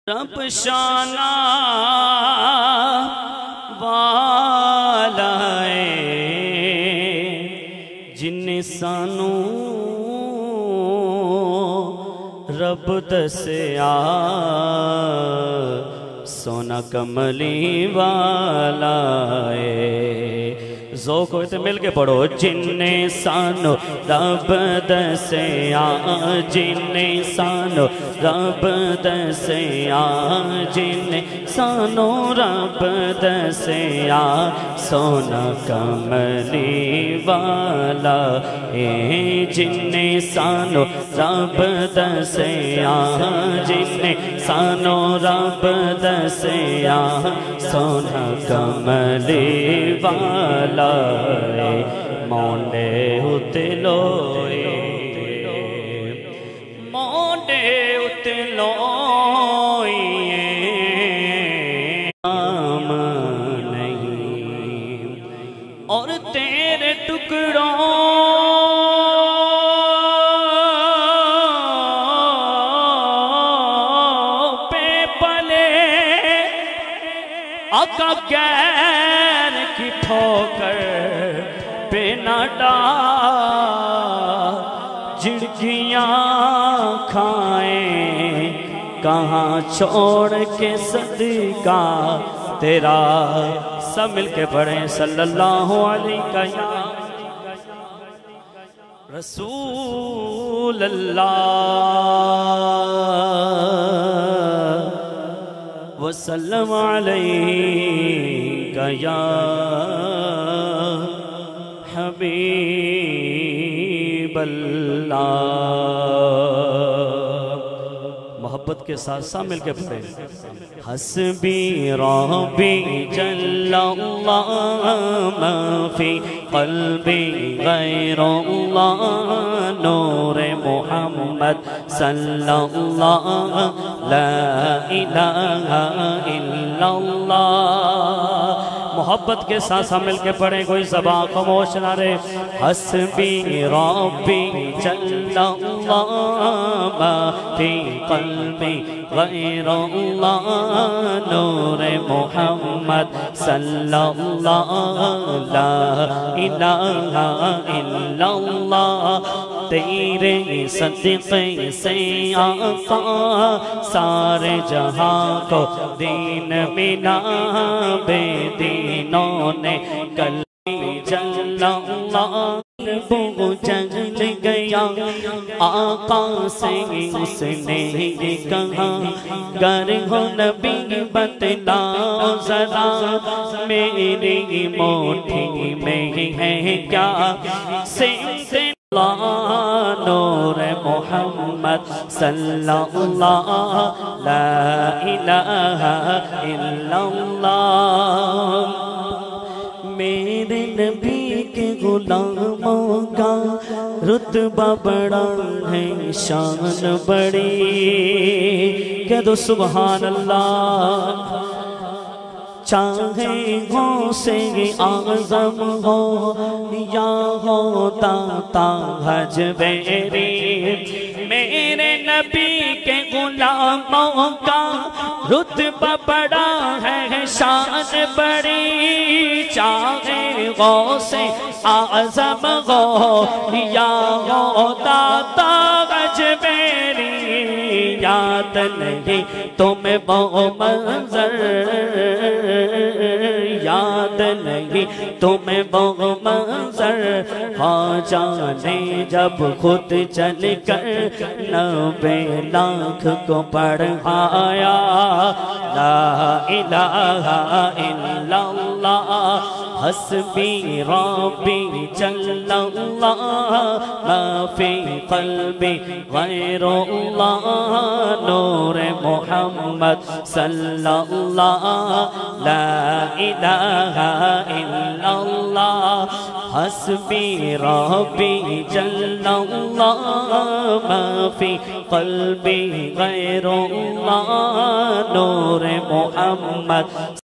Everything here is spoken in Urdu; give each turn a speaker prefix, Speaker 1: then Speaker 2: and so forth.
Speaker 1: رب شانہ والا جن سانو رب دسیا سونا کملی والا ذوق ہوئے تھے مل کے پڑھو جن سانو رب دسیا جن سانو رب دسیا جن سانو رب دسیا سونا کملی والا جن سانو رب دسیا جن سانو رب دسیا سونا کملی والا مونڈے اتلوئے مونڈے اتلوئے نام نہیں اور تیرے ٹکڑوں پہ پلے آقا غیر کی ٹھوکر پہ نہ ڈال جھڑکیاں کھائیں کہاں چھوڑ کے صدقہ تیرا سب مل کے پڑھیں صلی اللہ علیہ رسول اللہ وسلم علیکہ یا حبیب اللہ محبت کے ساتھ ساتھ مل کے پڑھیں حسبی ربی جل اللہ ما فی قلبی غیر اللہ نور محمد صلی اللہ لا الہ الا اللہ محبت کے ساتھ مل کے پڑھیں کوئی زبان خاموش نہ رہے حسبی ربی جل اللہ ما فی قلبی غیر اللہ نور محمد صلی اللہ لا الہ الا اللہ تیرے صدقے سے آقا سارے جہاں کو دین ملا بے دینوں نے کلمی جل اللہ وہ جل گیا آقا سے اس نے یہ کہا گر ہو نبی بتلاؤ ذرا میری موٹھی میں ہے کیا سمت اللہ نور محمد صلی اللہ لا الہ الا اللہ میرے نبی کے غلاموں کا رتبہ بڑا ہے شان بڑی کہہ دو سبحان اللہ چاہے غوثِ اعظم ہو یا ہوتا تاج بیری میرے نبی کے غلاموں کا رتبہ بڑا ہے شان بڑی چاہے غوثِ اعظم ہو یا ہوتا تاج بیری یاد نہیں تمہیں وہ منظر یاد نہیں تمہیں وہ منظر ہاں جانے جب خود چل کر 90 لاکھ کو پڑھایا لا الہ الا اللہ حسبی ربی جل اللہ ما فی قلبی غیر اللہ نور محمد صلی اللہ لا الہ الا اللہ حسبی ربی جل اللہ ما فی قلبی غیر اللہ نور محمد